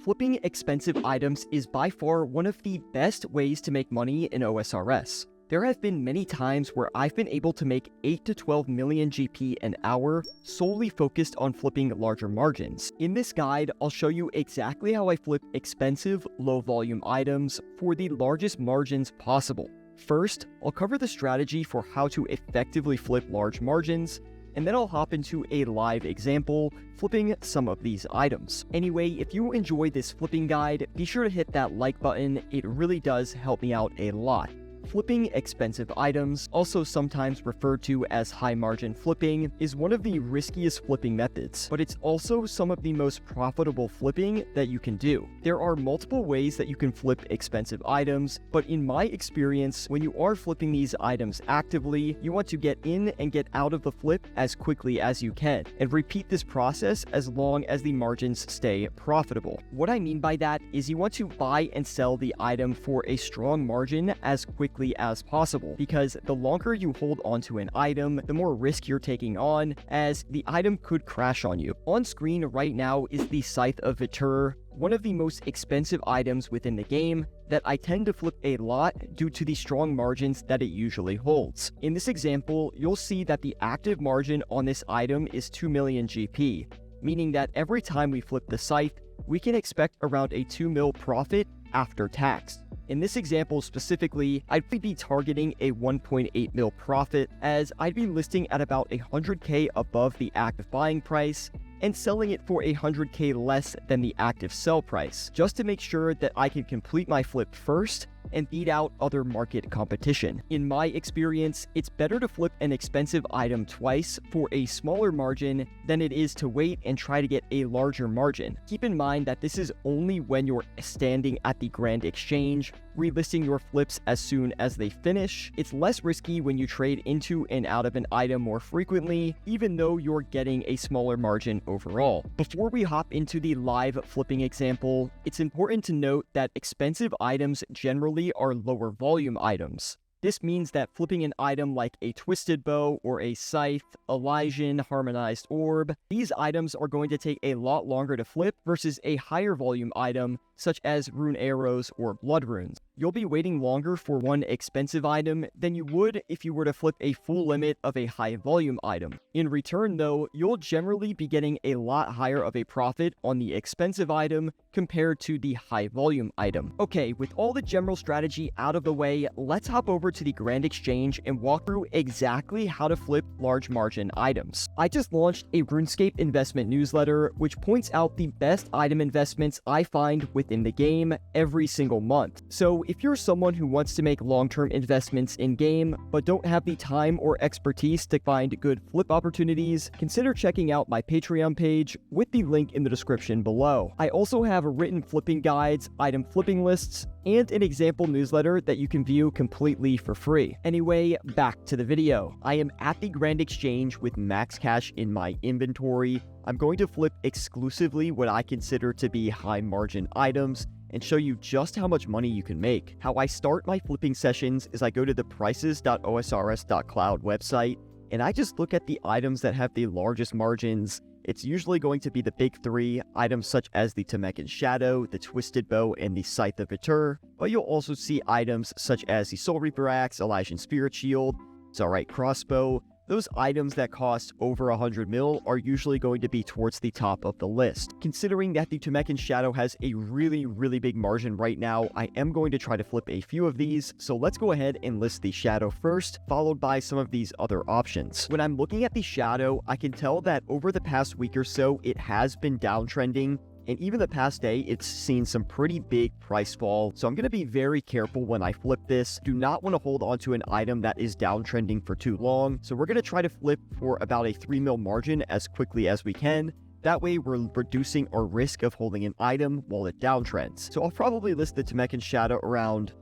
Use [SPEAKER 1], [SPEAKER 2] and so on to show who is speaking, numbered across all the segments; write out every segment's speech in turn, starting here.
[SPEAKER 1] flipping expensive items is by far one of the best ways to make money in OSRS. There have been many times where I've been able to make 8 to 12 million GP an hour solely focused on flipping larger margins. In this guide, I'll show you exactly how I flip expensive, low-volume items for the largest margins possible. First, I'll cover the strategy for how to effectively flip large margins, and then I'll hop into a live example flipping some of these items. Anyway, if you enjoyed this flipping guide, be sure to hit that like button. It really does help me out a lot. Flipping expensive items, also sometimes referred to as high-margin flipping, is one of the riskiest flipping methods, but it's also some of the most profitable flipping that you can do. There are multiple ways that you can flip expensive items, but in my experience, when you are flipping these items actively, you want to get in and get out of the flip as quickly as you can, and repeat this process as long as the margins stay profitable. What I mean by that is you want to buy and sell the item for a strong margin as quickly as possible, because the longer you hold onto an item, the more risk you're taking on, as the item could crash on you. On screen right now is the Scythe of Vitur, one of the most expensive items within the game that I tend to flip a lot due to the strong margins that it usually holds. In this example, you'll see that the active margin on this item is 2 million GP, meaning that every time we flip the Scythe, we can expect around a 2 mil profit after tax. In this example specifically, I'd be targeting a 1.8 mil profit, as I'd be listing at about 100k above the active buying price and selling it for 100k less than the active sell price, just to make sure that I can complete my flip first and beat out other market competition. In my experience, it's better to flip an expensive item twice for a smaller margin than it is to wait and try to get a larger margin. Keep in mind that this is only when you're standing at the Grand Exchange, relisting your flips as soon as they finish. It's less risky when you trade into and out of an item more frequently, even though you're getting a smaller margin overall. Before we hop into the live flipping example, it's important to note that expensive items generally are lower volume items. This means that flipping an item like a Twisted Bow or a Scythe, Elysian, Harmonized Orb, these items are going to take a lot longer to flip versus a higher volume item such as Rune Arrows or Blood Runes. You'll be waiting longer for one expensive item than you would if you were to flip a full limit of a high volume item. In return though, you'll generally be getting a lot higher of a profit on the expensive item compared to the high volume item. Okay, with all the general strategy out of the way, let's hop over to the Grand Exchange and walk through exactly how to flip large margin items. I just launched a RuneScape investment newsletter which points out the best item investments I find within the game every single month. So if you're someone who wants to make long-term investments in-game but don't have the time or expertise to find good flip opportunities, consider checking out my Patreon page with the link in the description below. I also have written flipping guides, item flipping lists, and an example newsletter that you can view completely for free. Anyway, back to the video. I am at the Grand Exchange with max cash in my inventory. I'm going to flip exclusively what I consider to be high margin items and show you just how much money you can make. How I start my flipping sessions is I go to the prices.osrs.cloud website and I just look at the items that have the largest margins. It's usually going to be the big three, items such as the Temecan Shadow, the Twisted Bow, and the Scythe of Vitur, but you'll also see items such as the Soul Reaper Axe, Elysian Spirit Shield, Zarite Crossbow. Those items that cost over 100 mil are usually going to be towards the top of the list. Considering that the Temecan Shadow has a really big margin right now, I am going to try to flip a few of these, so let's go ahead and list the Shadow first, followed by some of these other options. When I'm looking at the Shadow, I can tell that over the past week or so, it has been downtrending, and even the past day, it's seen some pretty big price fall. So I'm going to be very careful when I flip this. Do not want to hold on to an item that is downtrending for too long. So we're going to try to flip for about a 3 mil margin as quickly as we can. That way, we're reducing our risk of holding an item while it downtrends. So I'll probably list the Temecan Shadow around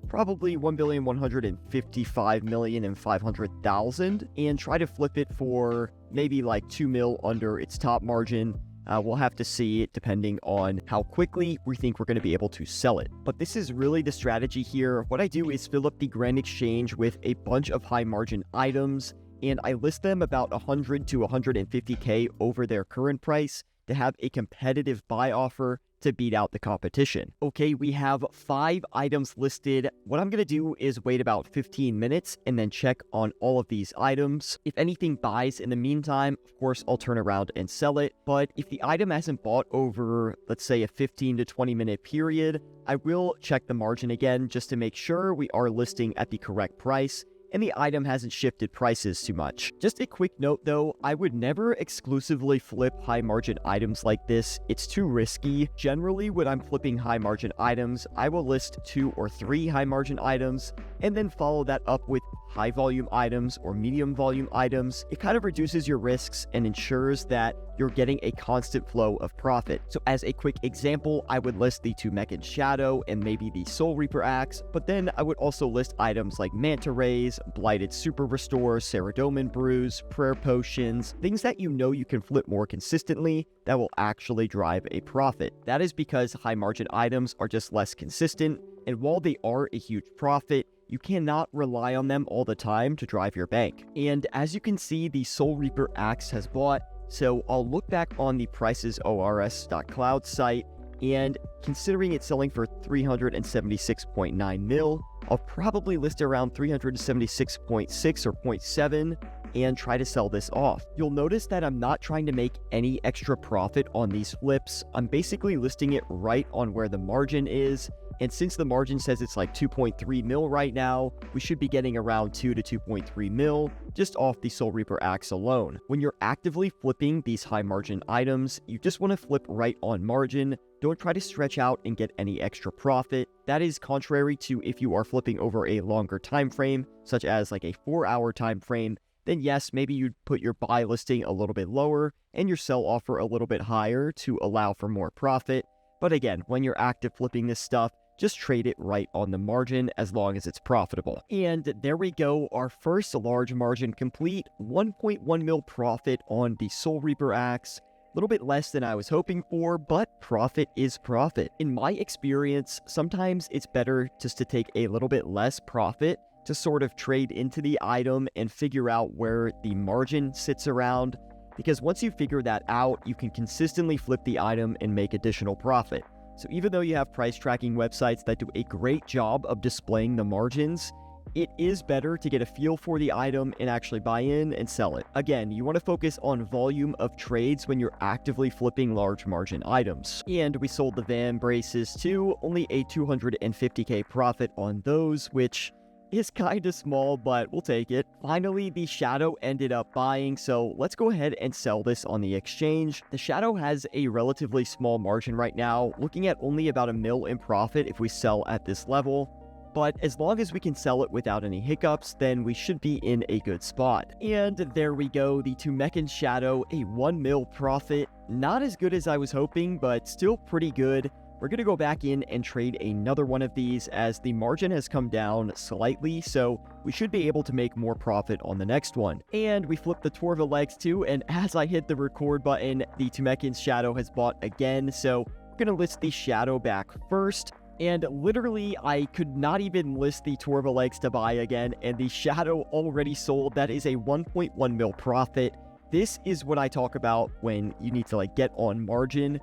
[SPEAKER 1] probably 1,155,500,000 and try to flip it for maybe like 2 mil under its top margin. We'll have to see it depending on how quickly we think we're going to be able to sell it. But this is really the strategy here. What I do is fill up the Grand Exchange with a bunch of high margin items, and I list them about 100 to 150k over their current price to have a competitive buy offer to beat out the competition. Okay, we have 5 items listed. What I'm going to do is wait about 15 minutes and then check on all of these items. If anything buys in the meantime, of course, I'll turn around and sell it. But if the item hasn't bought over, let's say, a 15 to 20 minute period, I will check the margin again just to make sure we are listing at the correct price and the item hasn't shifted prices too much. Just a quick note though, I would never exclusively flip high margin items like this. It's too risky. Generally, when I'm flipping high margin items, I will list 2 or 3 high margin items and then follow that up with high volume items or medium volume items. It kind of reduces your risks and ensures that you're getting a constant flow of profit. So as a quick example, I would list the Tumekin Shadow and maybe the Soul Reaper Axe, but then I would also list items like Manta Rays, Blighted Super Restore, Saradomin Brews, Prayer Potions, things that you know you can flip more consistently that will actually drive a profit. That is because high margin items are just less consistent, and while they are a huge profit, you cannot rely on them all the time to drive your bank. And as you can see, the Soul Reaper Axe has bought, so I'll look back on the prices.ors.cloud site, and considering it's selling for 376.9 mil, I'll probably list around 376.6 or 0.7 and try to sell this off. You'll notice that I'm not trying to make any extra profit on these flips. I'm basically listing it right on where the margin is. And since the margin says it's like 2.3 mil right now, we should be getting around 2 to 2.3 mil just off the Soul Reaper Axe alone. When you're actively flipping these high margin items, you just want to flip right on margin. Don't try to stretch out and get any extra profit. That is contrary to if you are flipping over a longer time frame, such as like a 4-hour time frame. Then yes, maybe you'd put your buy listing a little bit lower and your sell offer a little bit higher to allow for more profit. But again, when you're active flipping this stuff, just trade it right on the margin as long as it's profitable. And there we go, our first large margin complete, 1.1 mil profit on the Soul Reaper Axe. A little bit less than I was hoping for, but profit is profit. In my experience, sometimes it's better just to take a little bit less profit to sort of trade into the item and figure out where the margin sits around, because once you figure that out, you can consistently flip the item and make additional profit. So even though you have price tracking websites that do a great job of displaying the margins, it is better to get a feel for the item and actually buy in and sell it. Again, you want to focus on volume of trades when you're actively flipping large margin items. And we sold the Van braces too, only a 250k profit on those, which is kind of small, but we'll take it. Finally, the Shadow ended up buying, so let's go ahead and sell this on the exchange. The Shadow has a relatively small margin right now, looking at only about a mil in profit if we sell at this level. But as long as we can sell it without any hiccups, then we should be in a good spot. And there we go, the Tumekin Shadow, a 1 mil profit. Not as good as I was hoping, but still pretty good. We're going to go back in and trade another one of these as the margin has come down slightly, so we should be able to make more profit on the next one. And we flip the Torva legs too, and as I hit the record button, the Tumekin Shadow has bought again, so we're going to list the Shadow back first. And literally, I could not even list the Torva legs to buy again, and the Shadow already sold. That is a 1.1 mil profit. This is what I talk about when you need to get on margin.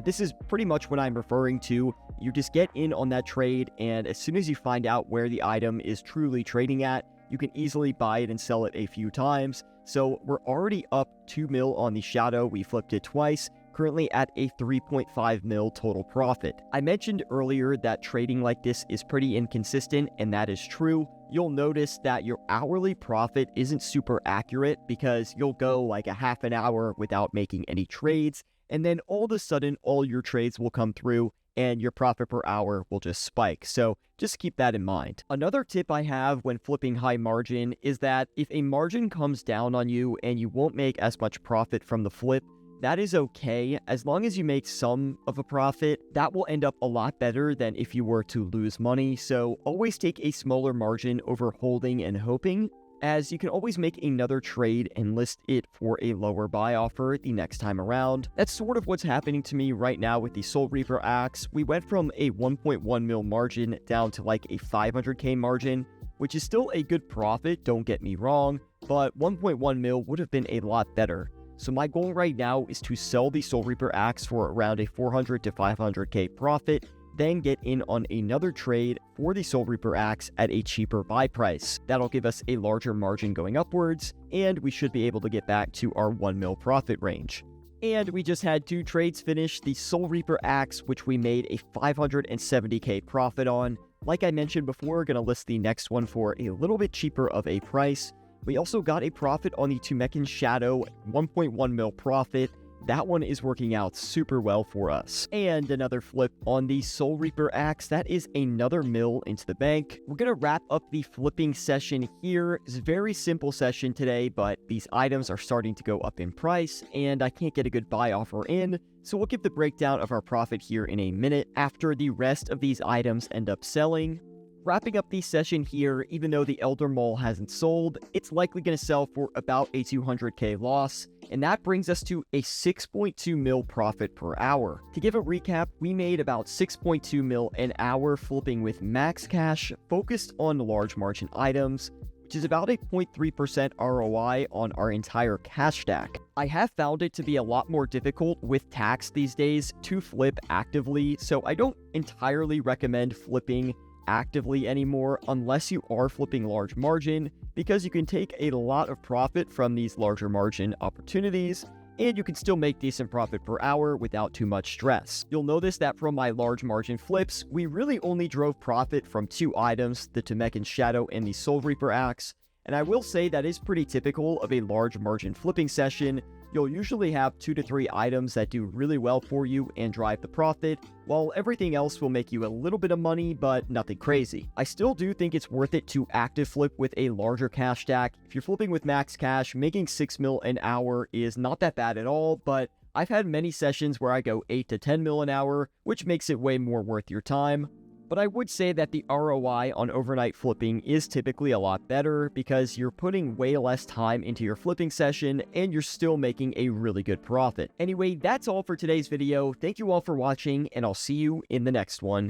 [SPEAKER 1] This is pretty much what I'm referring to. You just get in on that trade, and as soon as you find out where the item is truly trading at, you can easily buy it and sell it a few times. So we're already up 2 mil on the Shadow. We flipped it twice, currently at a 3.5 mil total profit. I mentioned earlier that trading like this is pretty inconsistent, and that is true. You'll notice that your hourly profit isn't super accurate because you'll go like a half an hour without making any trades, and then all of a sudden, all your trades will come through and your profit per hour will just spike. So just keep that in mind. Another tip I have when flipping high margin is that if a margin comes down on you and you won't make as much profit from the flip, that is okay. As long as you make some of a profit, that will end up a lot better than if you were to lose money. So always take a smaller margin over holding and hoping, as you can always make another trade and list it for a lower buy offer the next time around. That's sort of what's happening to me right now with the Soul Reaper Axe. We went from a 1.1 mil margin down to like a 500k margin, which is still a good profit, don't get me wrong, but 1.1 mil would have been a lot better. So my goal right now is to sell the Soul Reaper axe for around a 400 to 500k profit, then get in on another trade for the Soul Reaper axe at a cheaper buy price. That'll give us a larger margin going upwards, and we should be able to get back to our 1 mil profit range. And we just had 2 trades finish. The Soul Reaper axe, which we made a 570k profit on. Like I mentioned before, we're going to list the next one for a little bit cheaper of a price. We also got a profit on the Tumekin Shadow, 1.1 mil profit. That one is working out super well for us. And another flip on the Soul Reaper axe. That is another mil into the bank. We're going to wrap up the flipping session here. It's a very simple session today, but these items are starting to go up in price, and I can't get a good buy offer in. So we'll give the breakdown of our profit here in a minute after the rest of these items end up selling. Wrapping up the session here, even though the Elder Maul hasn't sold, it's likely going to sell for about a 200k loss, and that brings us to a 6.2 mil profit per hour. To give a recap, we made about 6.2 mil an hour flipping with max cash focused on large margin items, which is about a 0.3% ROI on our entire cash stack. I have found it to be a lot more difficult with tax these days to flip actively, so I don't entirely recommend flipping actively anymore unless you are flipping large margin, because you can take a lot of profit from these larger margin opportunities, and you can still make decent profit per hour without too much stress. You'll notice that from my large margin flips, we really only drove profit from 2 items, the Tumekin Shadow and the Soul Reaper axe, and I will say that is pretty typical of a large margin flipping session. You'll usually have 2 to 3 items that do really well for you and drive the profit, while everything else will make you a little bit of money, but nothing crazy. I still do think it's worth it to active flip with a larger cash stack. If you're flipping with max cash, making 6 mil an hour is not that bad at all, but I've had many sessions where I go 8 to 10 mil an hour, which makes it way more worth your time. But I would say that the ROI on overnight flipping is typically a lot better because you're putting way less time into your flipping session and you're still making a really good profit. Anyway, that's all for today's video. Thank you all for watching, and I'll see you in the next one.